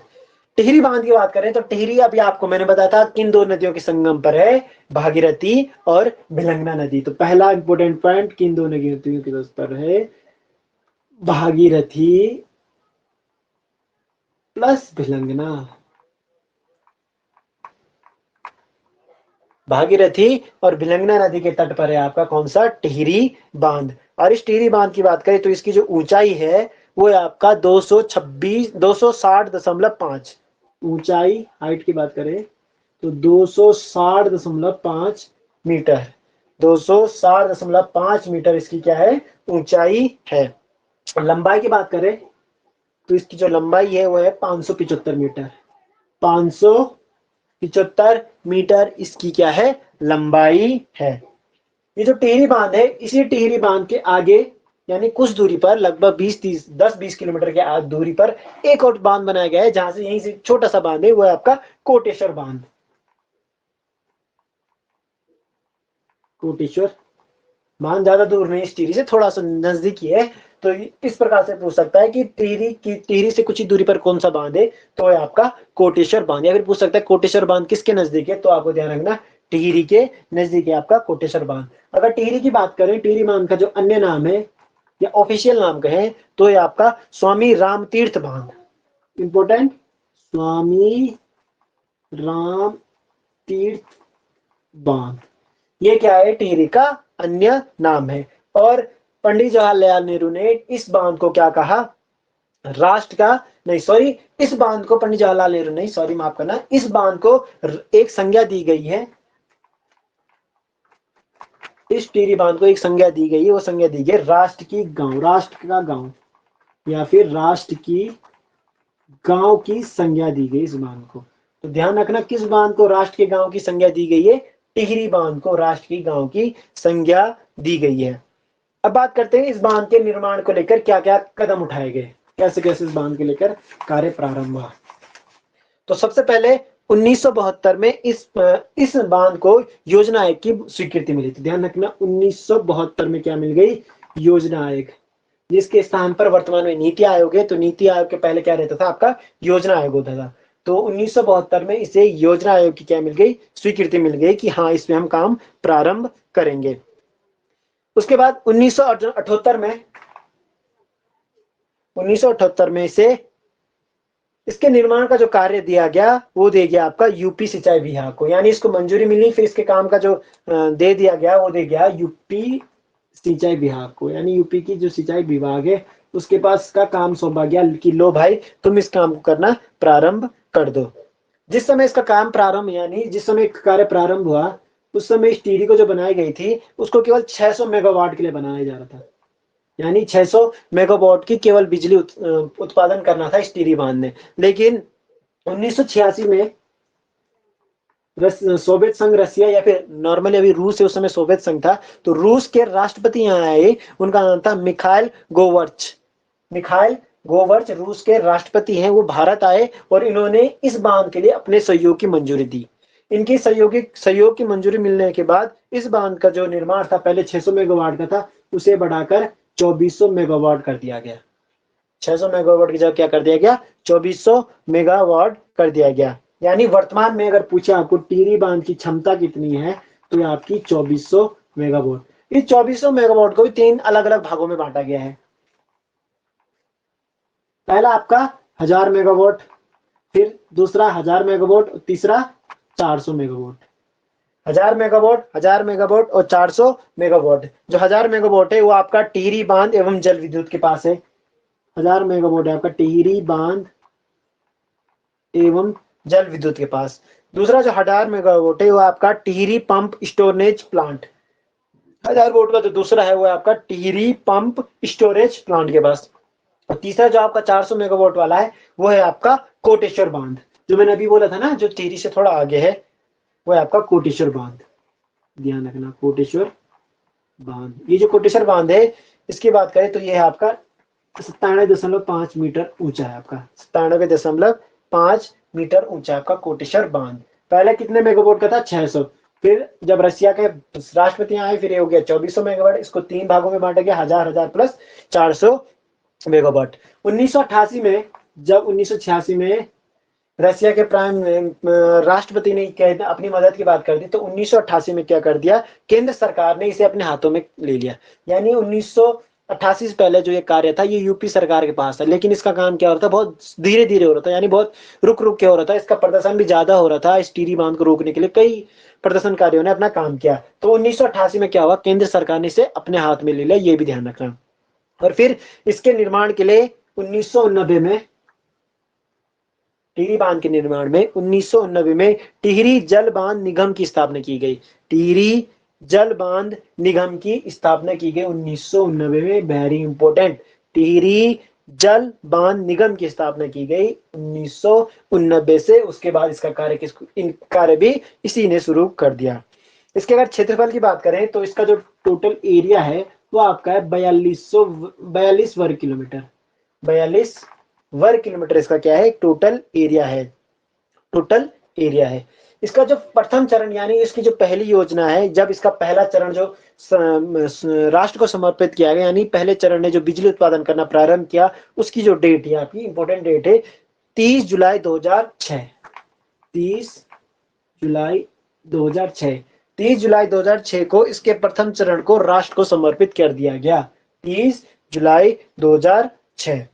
टिहरी बांध की बात करें तो टिहरी अभी आपको मैंने बताया था किन दो नदियों के संगम पर है, भागीरथी और भिलंगना नदी। तो पहला इंपोर्टेंट पॉइंट किन दो नदियों के पर है, भागीरथी प्लस भिलंगना। भागीरथी और भिलंगना नदी के तट पर है आपका कौन सा, टिहरी बांध। और इस टिहरी बांध की बात करें तो इसकी जो ऊंचाई है वो है आपका 260.5 ऊंचाई, हाइट की बात करें तो 260.5 मीटर, 260.5 मीटर इसकी क्या है, ऊंचाई है। लंबाई की बात करें तो इसकी जो लंबाई है वो है 575 मीटर, 575 मीटर इसकी क्या है, लंबाई है। ये जो टिहरी बांध है, इसी टिहरी बांध के आगे यानी कुछ दूरी पर, लगभग 10-20 किलोमीटर के दूरी पर एक और बांध बनाया गया है, जहां से यहीं से छोटा सा बांध है, वो है आपका कोटेश्वर बांध। कोटेश्वर बांध ज्यादा दूर नहीं, इस टिहरी से थोड़ा सा नजदीक ही है। तो इस प्रकार से पूछ सकता है कि टिहरी से कुछ ही दूरी पर कौन सा बांध है, तो है आपका कोटेश्वर बांध। या फिर पूछ सकता है कोटेश्वर बांध किसके नजदीक है, तो आपको ध्यान रखना टिहरी के नजदीक है आपका कोटेश्वर बांध। अगर टिहरी की बात करें, टिहरी बांध का जो अन्य नाम है या ऑफिशियल नाम कहें तो ये आपका स्वामी राम तीर्थ बांध। इंपोर्टेंट, स्वामी राम तीर्थ बांध, ये क्या है, टिहरी का अन्य नाम है। और पंडित जवाहरलाल नेहरू ने इस बांध को क्या कहा, राष्ट्र का, नहीं सॉरी, इस बांध को पंडित जवाहरलाल नेहरू नहीं, सॉरी माफ करना, इस बांध को एक संज्ञा दी गई है, इस टिहरी बांध को एक संज्ञा दी गई है, वो संज्ञा दी गई राष्ट्र की गांव, राष्ट्र का गांव या फिर राष्ट्र की गांव की संज्ञा दी गई इस बांध को। तो ध्यान रखना किस बांध को राष्ट्र के गांव की संज्ञा दी गई है, टिहरी बांध को राष्ट्र की गांव की संज्ञा दी गई है। अब बात करते हैं इस बांध के निर्माण को लेकर क्या क्या कदम उठाए गए, कैसे कैसे इस बांध को लेकर कार्य प्रारंभ हुआ। तो सबसे पहले 1972 में इस बांध को योजना आयोग की स्वीकृति मिली थी। ध्यान रखना 1972 में क्या मिल गई, योजना आयोग, जिसके स्थान पर वर्तमान में नीति आयोग है। तो नीति आयोग के पहले क्या रहता था, आपका योजना आयोग होता था। तो 1972 में इसे योजना आयोग की क्या मिल गई, स्वीकृति मिल गई कि हाँ इसमें हम काम प्रारंभ करेंगे। उसके बाद 1978 में इसे, इसके निर्माण का जो कार्य दिया गया वो दे गया आपका यूपी सिंचाई विभाग को, यानी इसको मंजूरी मिली, फिर इसके काम का जो दे दिया गया वो दे गया यूपी सिंचाई विभाग को, यानी यूपी की जो सिंचाई विभाग है उसके पास का काम सौंपा गया कि लो भाई तुम इस काम को करना प्रारंभ कर दो। जिस समय इसका काम प्रारंभ, यानी जिस समय कार्य प्रारंभ हुआ उस समय इस टिहरी को जो बनाई गई थी उसको केवल 600 मेगावाट के लिए बनाया जा रहा था, यानी 600 मेगावाट की केवल बिजली उत्पादन करना था इस टिहरी बांध ने। लेकिन 1986 में सोवियत संघ रसिया, या फिर नॉर्मली अभी रूस है, उस समय सोवियत संघ था, तो रूस के राष्ट्रपति यहाँ आए, उनका नाम था मिखाइल गोवर्च। मिखाइल गोवर्च रूस के राष्ट्रपति हैं, वो भारत आए और इन्होंने इस बांध के लिए अपने सहयोग की मंजूरी दी। इनकी सहयोग की मंजूरी मिलने के बाद इस बांध का जो निर्माण था, पहले 600 मेगावाट का था, उसे बढ़ाकर 2400 मेगावाट कर दिया गया। 600 मेगावाट की जगह क्या कर दिया गया, 2400 मेगावाट कर दिया गया। यानी वर्तमान में अगर पूछा आपको टिहरी बांध की क्षमता कितनी है, तो ये आपकी 2400 मेगावाट। इस 2400 मेगावाट को भी 3 अलग अलग भागों में बांटा गया है। पहला आपका 1000 मेगावाट, फिर दूसरा 1000 मेगावाट, तीसरा 400 मेगावाट। 1000 मेगावाट, 1000 मेगावाट और 400 मेगावाट। जो 1000 मेगावाट है वो आपका टिहरी बांध एवं जल विद्युत के पास है। 1000 मेगावाट है आपका टिहरी बांध एवं जल विद्युत के पास। दूसरा जो 1000 मेगावाट है वो आपका Tehri pump storage plant, 1000 vote का जो दूसरा है वो आपका टिहरी पंप स्टोरेज प्लांट के पास। और तीसरा जो आपका 400 मेगावाट वाला है वो है आपका कोटेश्वर बांध, जो मैंने अभी बोला था ना, जो टिहरी से थोड़ा आगे है, वो है आपका कोटेश्वर बांध। ध्यान रखना कोटेश्वर बांध। ये जो कोटेश्वर बांध है इसकी बात करें तो ये है आपका 97.5 मीटर ऊंचा है, आपका 97.5 मीटर ऊंचा आपका कोटेश्वर बांध। पहले कितने मेगावाट का था, 600। फिर जब रशिया के राष्ट्रपति आए फिर ये हो गया 2400 मेगावाट। इसको 3 भागों में बांटा गया, 1000 प्लस 400 मेगावाट। 1988 में, जब 1986 में रशिया के प्राइम राष्ट्रपति ने अपनी मदद की बात कर दी, तो 1988 में क्या कर दिया, केंद्र सरकार ने इसे अपने हाथों में ले लिया। यानी 1988 से पहले जो ये कार्य था ये यूपी सरकार के पास था, लेकिन इसका काम क्या हो रहा था, बहुत धीरे धीरे हो रहा था, यानी बहुत रुक रुक के हो रहा था। इसका प्रदर्शन भी ज्यादा हो रहा था। इस टिहरी बांध को रोकने के लिए कई प्रदर्शनकारियों ने अपना काम किया। तो 1988 में क्या हुआ, केंद्र सरकार ने इसे अपने हाथ में ले लिया, ये भी ध्यान रखना। और फिर इसके निर्माण के लिए 1990 में टिहरी बांध के निर्माण में 1989 में टिहरी जल बांध निगम की स्थापना की गई। टिहरी जल बांध निगम की स्थापना की गई 1989 में, वेरी इंपॉर्टेंट। टिहरी जल बांध निगम की स्थापना की गई 1989 से। उसके बाद इसका कार्य भी इसी ने शुरू कर दिया। इसके अगर क्षेत्रफल की बात करें तो इसका जो टोटल एरिया है वो आपका है 42 वर्ग किलोमीटर। 42 वर्ग किलोमीटर इसका क्या है, टोटल एरिया है। टोटल एरिया है। इसका जो प्रथम चरण यानी इसकी जो पहली योजना है, जब इसका पहला चरण जो राष्ट्र को समर्पित किया गया, यानी पहले चरण ने जो बिजली उत्पादन करना प्रारंभ किया, उसकी जो डेट है आपकी इंपॉर्टेंट डेट है 30 जुलाई 2006। 30 जुलाई 2006। 30 जुलाई 2006 को इसके प्रथम चरण को राष्ट्र को समर्पित कर दिया गया। 30 जुलाई 2006।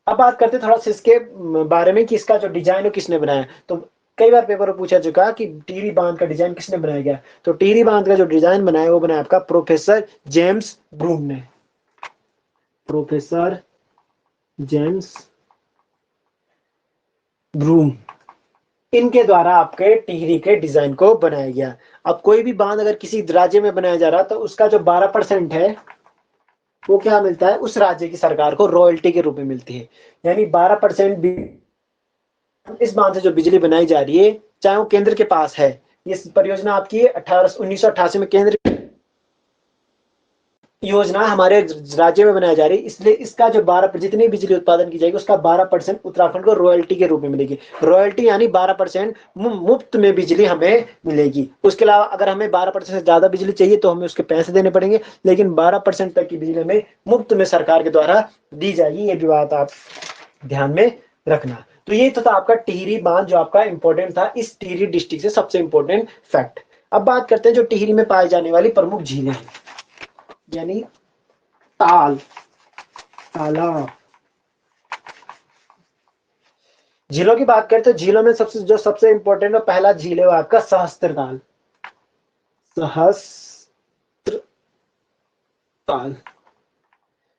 अब बात करते थोड़ा सा इसके बारे में कि इसका जो डिजाइन है किसने बनाया। तो कई बार पेपर में पूछा चुका कि टिहरी बांध का डिजाइन किसने बनाया गया। तो टिहरी बांध का जो डिजाइन बनाया वो बनाया आपका प्रोफेसर जेम्स ब्रूम ने। प्रोफेसर जेम्स ब्रूम, इनके द्वारा आपके टिहरी के डिजाइन को बनाया गया। अब कोई भी बांध अगर किसी राज्य में बनाया जा रहा तो उसका जो 12% है वो क्या मिलता है, उस राज्य की सरकार को रॉयल्टी के रूप में मिलती है। यानी 12% इस बांध से जो बिजली बनाई जा रही है, चाहे वो केंद्र के पास है, ये परियोजना आपकी 1988 में केंद्र योजना हमारे राज्य में बनाई जा रही है, इसलिए इसका जो 12 जितनी बिजली उत्पादन की जाएगी उसका 12% उत्तराखंड को रॉयल्टी के रूप में मिलेगी। रॉयल्टी यानी 12% मुफ्त में बिजली हमें मिलेगी। उसके अलावा अगर हमें 12% से ज्यादा बिजली चाहिए तो हमें उसके पैसे देने पड़ेंगे, लेकिन 12% तक की बिजली हमें मुफ्त में सरकार के द्वारा दी जाएगी। ये भी बात आप ध्यान में रखना। तो ये तो था आपका टिहरी बांध जो आपका इंपॉर्टेंट था इस टिहरी डिस्ट्रिक्ट से सबसे इंपॉर्टेंट फैक्ट। अब बात करते हैं जो टिहरी में पाई जाने वाली प्रमुख झीलें, यानी ताल, तालाब। झीलों की बात करें तो झीलों में सबसे इंपॉर्टेंट और पहला झील है वो आपका सहस्त्रताल। सहस्त्रताल।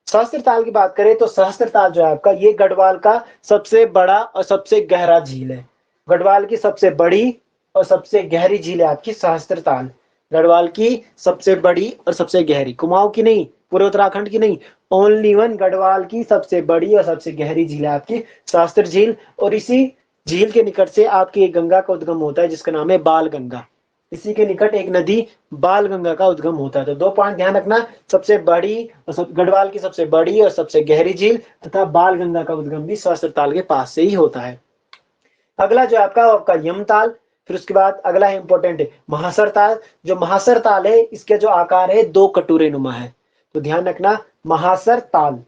सहस्त्रताल की बात करें तो सहस्त्रताल जो है आपका, ये गढ़वाल का सबसे बड़ा और सबसे गहरा झील है। गढ़वाल की सबसे बड़ी और सबसे गहरी झील है आपकी सहस्त्रताल। गढ़वाल की सबसे बड़ी और सबसे गहरी, कुमाऊं की नहीं, पूरे उत्तराखंड की नहीं, ओनली वन गढ़वाल की सबसे बड़ी और सबसे गहरी झील है आपकी सहस्त्र झील। और इसी झील के निकट से आपकी एक गंगा का उद्गम होता है जिसका नाम है बाल गंगा। इसी के निकट एक नदी बाल गंगा का उद्गम होता है। तो 2 पॉइंट ध्यान रखना, सबसे बड़ी और गढ़वाल की सबसे बड़ी और सबसे गहरी झील तथा बाल गंगा का उद्गम भी सहस्त्रताल के पास से ही होता है। अगला जो आपका यमताल, फिर उसके बाद अगला है इंपॉर्टेंट है महासर ताल। जो महासर ताल है इसके जो आकार है 2 कटोरे नुमा है। तो ध्यान रखना महासर ताल।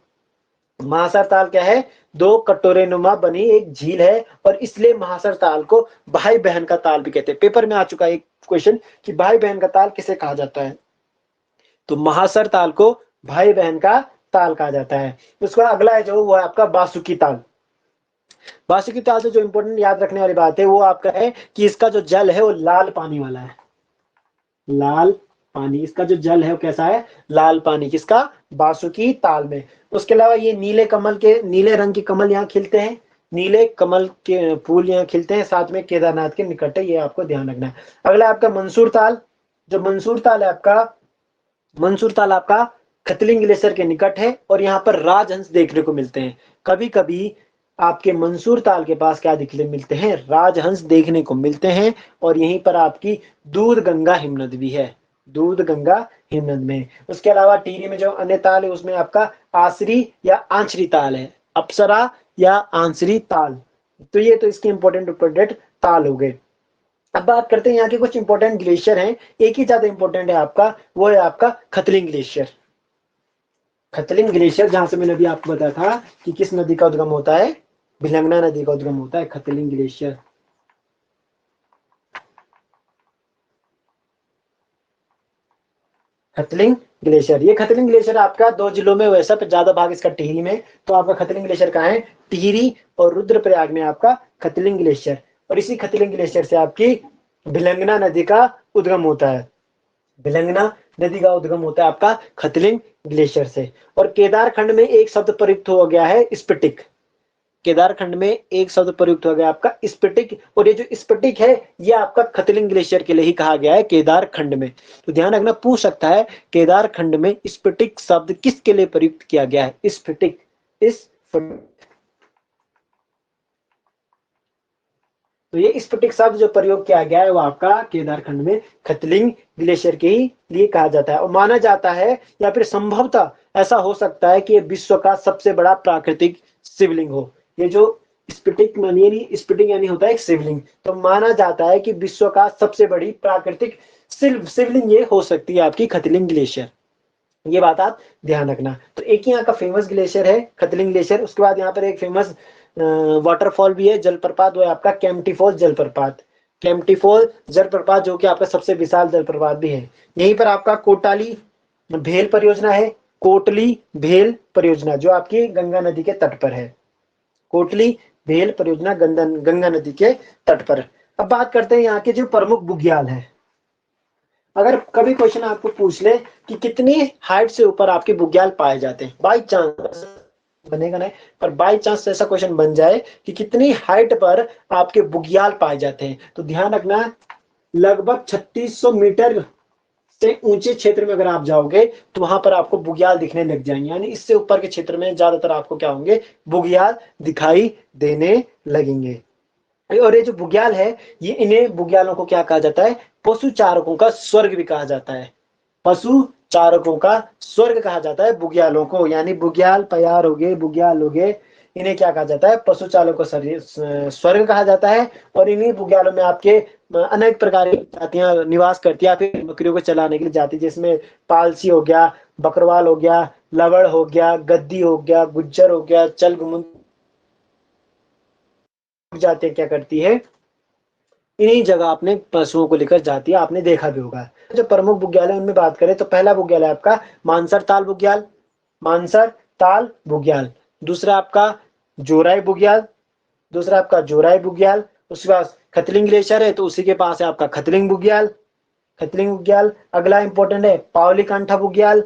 महासर ताल क्या है, 2 कटोरे नुमा बनी एक झील है और इसलिए महासर ताल को भाई बहन का ताल भी कहते हैं। पेपर में आ चुका है एक क्वेश्चन कि भाई बहन का ताल किसे कहा जाता है, तो महासर ताल को भाई बहन का ताल कहा जाता है। उसके बाद अगला है जो वो है आपका बासुकी ताल। बासुकी ताल से जो इंपॉर्टेंट याद रखने वाली बात है वो आपका है कि इसका जो जल है वो लाल पानी वाला है। लाल पानी, इसका जो जल है वो कैसा है, लाल पानी, किसका, बासुकी ताल में। उसके अलावा ये नीले रंग के कमल यहाँ खिलते हैं, नीले कमल के फूल यहाँ खिलते हैं, साथ में केदारनाथ के निकट है, ये आपको ध्यान रखना है। अगला आपका मंसूर ताल। जो मंसूर ताल है आपका, मंसूर ताल आपका खतलिंग ग्लेशियर के निकट है और यहाँ पर राजहंस देखने को मिलते हैं। कभी कभी आपके मंसूर ताल के पास क्या दिखने मिलते हैं, राजहंस देखने को मिलते हैं। और यहीं पर आपकी दूध गंगा हिमनद भी है, दूध गंगा हिमनद में। उसके अलावा टिहरी में जो अन्य ताल है उसमें आपका आसरी या आंचरी ताल है, अप्सरा या आंसरी ताल। तो ये तो इसके इंपॉर्टेंट ताल हो गए। अब बात करते हैं यहाँ के कुछ इंपॉर्टेंट ग्लेशियर हैं। एक ही ज्यादा इंपॉर्टेंट है आपका, वो है आपका खतलिंग ग्लेशियर। खतलिंग ग्लेशियर जहां से मैंने अभी आपको बताया था कि किस नदी का उद्गम होता है, भिलंगना नदी का उद्गम होता है खतलिंग ग्लेशियर। खतलिंग ग्लेशियर, ये खतलिंग ग्लेशियर आपका 2 जिलों में, वैसा ज्यादा भाग इसका टिहरी में। तो आपका खतलिंग ग्लेशियर कहाँ है, टिहरी और रुद्रप्रयाग में आपका खतलिंग ग्लेशियर। और इसी खतलिंग ग्लेशियर से आपकी भिलंगना नदी का उद्गम होता है। भिलंगना नदी का उद्गम होता है आपका खतलिंग ग्लेशियर से। और केदार खंड में एक शब्द प्रयुक्त हो गया है स्फटिक। केदारखंड में एक शब्द प्रयुक्त हो गया आपका स्फटिक, और ये जो स्फटिक है ये आपका खतलिंग ग्लेशियर के लिए ही कहा गया है केदारखंड में। तो ध्यान रखना, पूछ सकता है केदारखंड में स्फटिक शब्द किसके लिए प्रयुक्त किया गया है? स्फटिक, तो ये स्फटिक शब्द जो प्रयोग किया गया है वो आपका केदारखंड में खतलिंग ग्लेशियर के ही लिए कहा जाता है। और माना जाता है या फिर संभवतः ऐसा हो सकता है कि ये विश्व का सबसे बड़ा प्राकृतिक शिवलिंग हो। ये जो स्फटिक यानी होता है एक शिवलिंग, तो माना जाता है कि विश्व का सबसे बड़ी प्राकृतिक शिवलिंग ये हो सकती है आपकी खतलिंग ग्लेशियर। ये बात आप ध्यान रखना। तो एक ही यहाँ का फेमस ग्लेशियर है खतलिंग ग्लेशियर। उसके बाद यहाँ पर एक फेमस वाटरफॉल भी है, जलप्रपात, वो है आपका केम्प्टी फॉल्स जलप्रपात। केम्प्टी फॉल जलप्रपात जो कि आपका सबसे विशाल जलप्रपात भी है। यहीं पर आपका कोटाली भेल परियोजना है, कोटली भेल परियोजना जो आपकी गंगा नदी के तट पर है। कोटली भेल परियोजना गंगा नदी के तट पर। अब बात करते हैं यहाँ के जो प्रमुख बुग्याल है। अगर कभी क्वेश्चन आपको पूछ ले कि कितनी हाइट से ऊपर आपके बुग्याल पाए जाते हैं, बाई चांस बनेगा नहीं, पर बाई चांस ऐसा क्वेश्चन बन जाए कि कितनी हाइट पर आपके बुग्याल पाए जाते हैं, तो ध्यान रखना लगभग 3600 मीटर से ऊंचे क्षेत्र में अगर आप जाओगे तो वहां पर आपको बुग्याल दिखने लग जाएंगे। यानी इससे ऊपर के क्षेत्र में ज्यादातर आपको क्या होंगे? बुग्याल दिखाई देने लगेंगे। और ये जो बुग्याल है, ये इन्हें बुग्यालों को क्या कहा जाता है? पशु चारकों का स्वर्ग भी कहा जाता है। पशु चारकों का स्वर्ग कहा जाता है बुग्यालों को। यानी बुग्याल पयार हो गए, बुग्याल हो गए, इन्हें क्या कहा जाता है? पशु चारकों का स्वर्ग कहा जाता है। और इन्हीं बुग्यालों में आपके अनेक प्रकार की जातियां निवास करती है, फिर बकरियों को चलाने के लिए जाती है, जिसमें पालसी हो गया, बकरवाल हो गया, लवड़ हो गया, गद्दी हो गया, गुज्जर हो गया, चल गुमुंद जातियां क्या करती है? इन्हीं जगह अपने पशुओं को लेकर जाती है, आपने देखा भी होगा। जो प्रमुख बुग्याल है उनमें बात करें तो पहला बुग्याल है आपका मानसर ताल बुग्याल, मानसर ताल बुग्याल। दूसरा आपका जोराई बुग्याल, दूसरा आपका जोराई बुग्याल। उसके बाद खतलिंग ग्लेशियर है तो उसी के पास है आपका खतलिंग बुग्याल, खतलिंग बुग्याल। अगला इंपॉर्टेंट है पावली कांठा बुग्याल,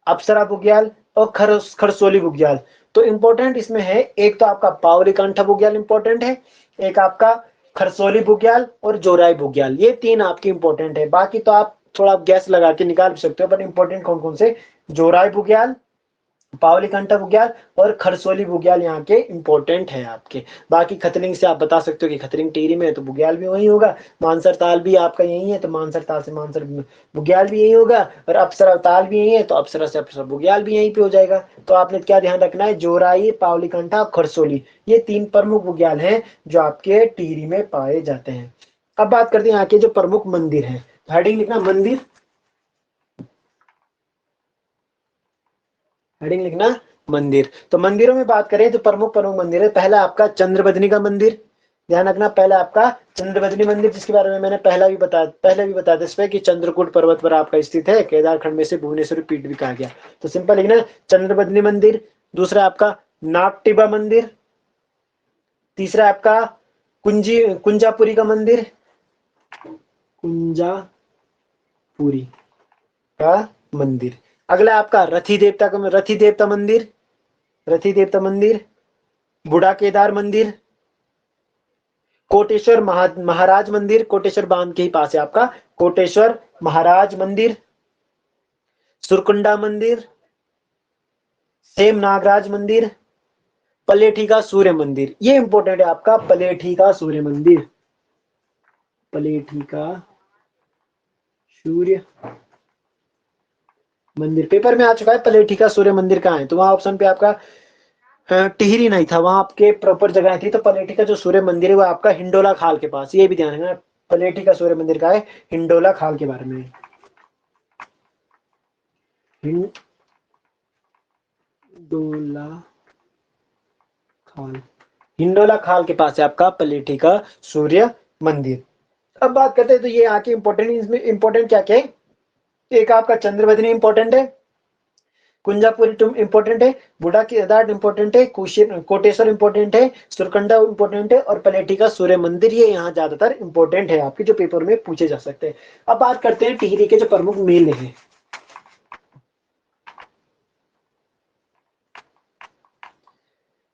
अप्सरा बुग्याल और खरसोली बुग्याल। तो इंपॉर्टेंट इसमें है, एक तो आपका पावली कांठा बुग्याल इंपॉर्टेंट है, एक आपका खरसोली बुग्याल और जोराई बुग्याल। ये तीन आपकी इंपॉर्टेंट है। बाकी तो आप थोड़ा गैस लगा के निकाल भी सकते हो, पर इंपॉर्टेंट कौन कौन से? जोराई बुग्याल, पावली कंठा बुग्याल और खरसोली बुग्याल यहाँ के इंपॉर्टेंट है आपके। बाकी खतलिंग से आप बता सकते हो कि खतलिंग टिहरी में है तो बुग्याल भी वही होगा, मानसर ताल भी आपका यही है तो मानसर ताल से मानसर बुग्याल भी यही होगा, और अप्सरा ताल भी यही है तो अप्सरा से अप्सरा बुग्याल भी यहीं पे हो जाएगा। तो आपने क्या ध्यान रखना है? जोराई, पावली कंठा, खरसोली, ये तीन प्रमुख बुग्याल हैं जो आपके टिहरी में पाए जाते हैं। अब बात करते हैं यहाँ के जो प्रमुख मंदिर है। हेडिंग लिखना मंदिर, हेडिंग लिखना मंदिर। तो मंदिरों में बात करें तो प्रमुख प्रमुख मंदिर है। पहला आपका चंद्रबदनी का मंदिर, ध्यान रखना, पहला आपका चंद्रबदनी मंदिर, जिसके बारे में मैंने पहले भी बताया था इसमें कि चंद्रकूट पर्वत पर आपका स्थित है, केदारखंड में से भुवनेश्वर पीठ भी कहा गया। तो सिंपल लिखना चंद्रबदनी मंदिर। दूसरा आपका नागटिबा मंदिर, तीसरा आपका कुंजापुरी का मंदिर, कुंजापुरी का मंदिर। अगला आपका रथी देवता मंदिर, रथी देवता मंदिर, बूढ़ा केदार मंदिर, कोटेश्वर महाराज मंदिर, कोटेश्वर बांध के ही पास है आपका कोटेश्वर महाराज मंदिर, सुरकुंडा मंदिर, सेम नागराज मंदिर, पलेठी का सूर्य मंदिर। ये इंपॉर्टेंट है आपका पलेठी का सूर्य मंदिर, पलेठी का सूर्य मंदिर। पेपर में आ चुका है पलेठी का सूर्य मंदिर कहाँ है, तो वहां ऑप्शन पे आपका टिहरी नहीं था, वहां आपके प्रॉपर जगह थी। तो पलेठी का जो सूर्य मंदिर है वो आपका हिंडोला खाल के पास, ये भी ध्यान रखना पलेठी का सूर्य मंदिर का है हिंडोला खाल के बारे में। हिंडोला खाल, हिंडोला खाल के पास है आपका पलेठी का सूर्य मंदिर। अब बात करते हैं तो ये आके इंपॉर्टेंट, इसमें इंपॉर्टेंट क्या क्या है? एक आपका चंद्रबदनी इंपॉर्टेंट है, कुंजापुरी इंपॉर्टेंट है, बूढ़ा केदार इंपॉर्टेंट है, कोटेश्वर इंपॉर्टेंट है, सुरकंडा इंपॉर्टेंट है और पलेठी का सूर्य मंदिर, ये यहाँ ज्यादातर इंपॉर्टेंट है आपके जो पेपर में पूछे जा सकते हैं। अब बात करते हैं टिहरी के जो प्रमुख मेले हैं।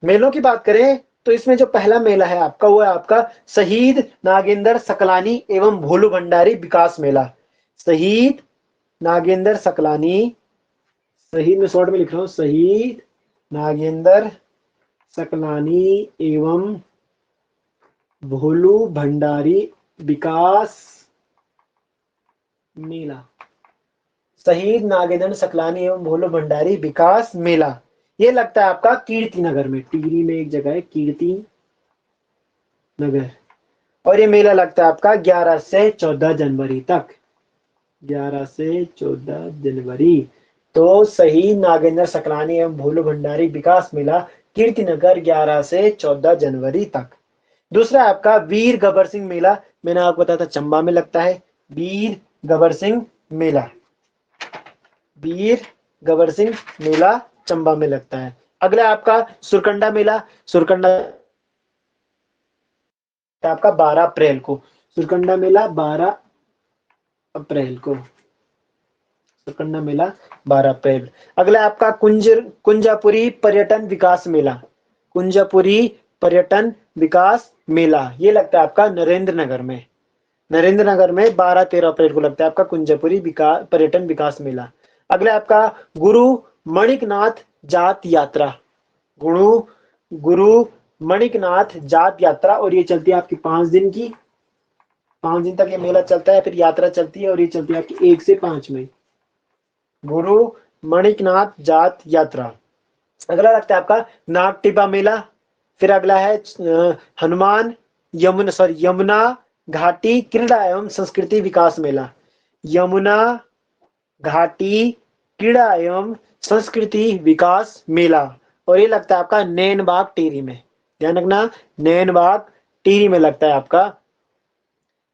मेलों की बात करें तो इसमें जो पहला मेला है आपका वो है आपका शहीद नागेंद्र सकलानी एवं भोलू भंडारी विकास मेला। शहीद नागेंद्र सकलानी, शहीद में शॉर्ट में लिख रहा हूं, शहीद नागेंद्र सकलानी एवं भोलू भंडारी विकास मेला। शहीद नागेंद्र सकलानी एवं भोलू भंडारी विकास मेला, ये लगता है आपका कीर्ति नगर में, टिहरी में एक जगह है कीर्ति नगर, और ये मेला लगता है आपका 11 से 14 जनवरी तक, 11 से 14 जनवरी। तो शहीद नागेंद्र सकलानी एवं भोलू भंडारी विकास मेला कीर्ति नगर 11 से 14 जनवरी तक। दूसरा आपका वीर गबर सिंह मेला, मैंने आपको बताया था चंबा में लगता है, वीर गबर सिंह मेला, वीर गबर सिंह मेला चंबा में लगता है। अगला आपका सुरकंडा मेला, सुरकंडा आपका 12 अप्रैल को, सुरकंडा मेला 12 अप्रैल को, सुरकंडा मेला 12 अप्रैल। अगला आपका कुंजापुरी पर्यटन विकास मेला, कुंजापुरी पर्यटन विकास मेला, ये लगता है आपका नरेंद्र नगर में, नरेंद्र नगर में 12-13 अप्रैल को लगता है आपका कुंजापुरी पर्यटन विकास मेला। अगला आपका गुरु मणिकनाथ जात यात्रा, गुरु मणिकनाथ जात यात्रा, और ये चलती है आपकी 5 दिन की, 5 दिन तक ये मेला चलता है, फिर यात्रा चलती है और ये चलती है आपकी 1 से 5 मई, गुरु मणिकनाथ जात यात्रा। अगला लगता है आपका नागटिब्बा मेला। फिर अगला है यमुना घाटी क्रीड़ा एवं संस्कृति विकास मेला, यमुना घाटी क्रीड़ा एवं संस्कृति विकास मेला, और ये लगता है आपका नैनबाग टिहरी में, ध्यान रखना नैनबाग टिहरी में लगता है आपका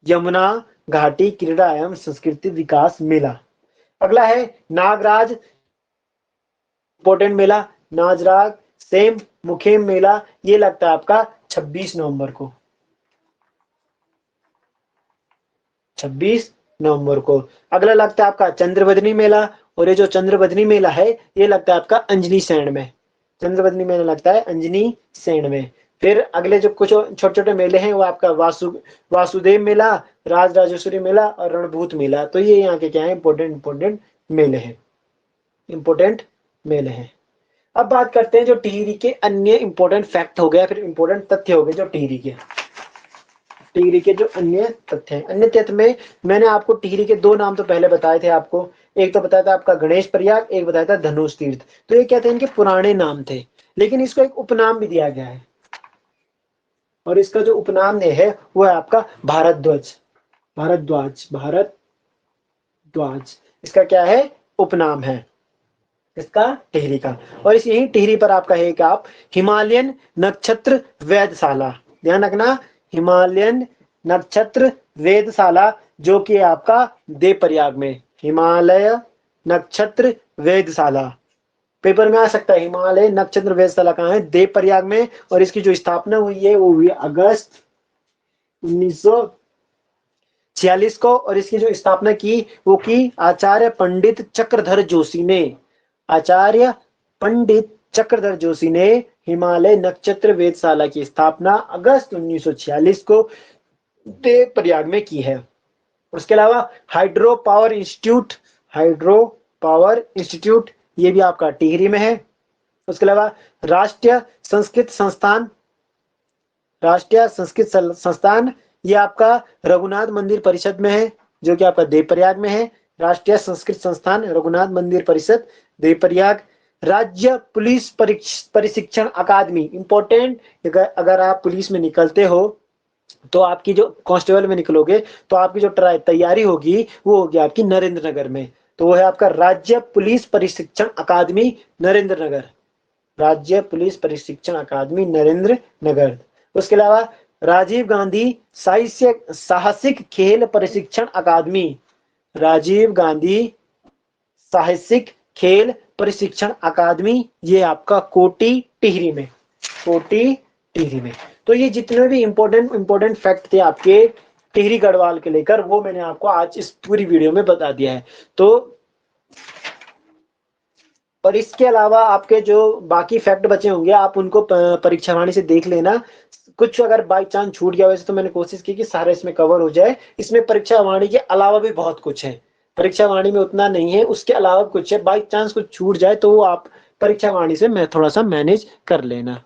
यमुना घाटी क्रीड़ा एवं संस्कृति विकास मेला। अगला है नागराज इंपोर्टेंट मेला, नागराज सेम मुखेम मेला, ये लगता है आपका 26 नवंबर को, 26 नवंबर को। अगला लगता है आपका चंद्रबदनी मेला, और ये जो चंद्रबदनी मेला है ये लगता है आपका अंजनी सैंड में, चंद्रबदनी मेला लगता है अंजनी सैंड में। फिर अगले जो कुछ छोटे छोटे मेले हैं वो आपका वासुदेव मेला, राज राजेश्वरी मेला और रणभूत मेला। तो ये यहाँ के क्या है, इंपोर्टेंट मेले हैं, इंपोर्टेंट मेले हैं। अब बात करते हैं जो टिहरी के अन्य इंपोर्टेंट फैक्ट हो गया, फिर इंपोर्टेंट तथ्य हो गए जो टिहरी के जो अन्य तथ्य हैं। अन्य तथ्य में मैंने आपको टिहरी के 2 नाम तो पहले बताए थे आपको, एक तो बताया था आपका गणेश प्रयाग, एक बताया था धनुष तीर्थ। तो ये क्या थे, इनके पुराने नाम थे, लेकिन इसको एक उपनाम भी दिया गया है, और इसका जो उपनाम है वो है आपका भारद्वाज, इसका क्या है, उपनाम है इसका टिहरी का। और इस यही टिहरी पर आपका है कि आप हिमालयन नक्षत्र वेधशाला, ध्यान रखना हिमालयन नक्षत्र वेधशाला, जो कि आपका देवप्रयाग में, हिमालय नक्षत्र वेधशाला पेपर में आ सकता है। हिमालय नक्षत्र वेधशाला कहाँ है, देवप्रयाग में, और इसकी जो स्थापना हुई है वो हुई अगस्त 1946 को, और इसकी जो स्थापना की वो की आचार्य पंडित चक्रधर जोशी ने, आचार्य पंडित चक्रधर जोशी ने हिमालय नक्षत्र वेधशाला की स्थापना अगस्त 1946 को देवप्रयाग में की है। उसके अलावा हाइड्रो पावर इंस्टीट्यूट ये भी आपका टिहरी में है। उसके अलावा राष्ट्रीय संस्कृत संस्थान ये आपका रघुनाथ मंदिर परिषद में है, जो कि आपका देवप्रयाग में है। राष्ट्रीय संस्कृत संस्थान रघुनाथ मंदिर परिषद देवप्रयाग। राज्य पुलिस प्रशिक्षण अकादमी, इंपॉर्टेंट, अगर आप पुलिस में निकलते हो तो आपकी जो कांस्टेबल में निकलोगे तो आपकी जो तैयारी होगी वो होगी आपकी नरेंद्र नगर में, तो वो है आपका राज्य पुलिस प्रशिक्षण अकादमी नरेंद्र नगर, राज्य पुलिस प्रशिक्षण अकादमी नरेंद्र नगर। उसके अलावा राजीव गांधी साहसिक खेल प्रशिक्षण अकादमी, राजीव गांधी साहसिक खेल प्रशिक्षण अकादमी, ये आपका कोटी टिहरी में, तो ये जितने भी इंपॉर्टेंट फैक्ट थे आपके टिहरी गढ़वाल के लेकर, वो मैंने आपको आज इस पूरी वीडियो में बता दिया है। तो और इसके अलावा आपके जो बाकी फैक्ट बचे होंगे आप उनको परीक्षा वाणी से देख लेना। कुछ अगर बाई चांस छूट गया, वैसे तो मैंने कोशिश की कि सारे इसमें कवर हो जाए। इसमें परीक्षा वाणी के अलावा भी बहुत कुछ है, परीक्षा वाणी में उतना नहीं है, उसके अलावा कुछ है। बाई चांस कुछ छूट जाए तो वो आप परीक्षा वाणी से मैं थोड़ा सा मैनेज कर लेना।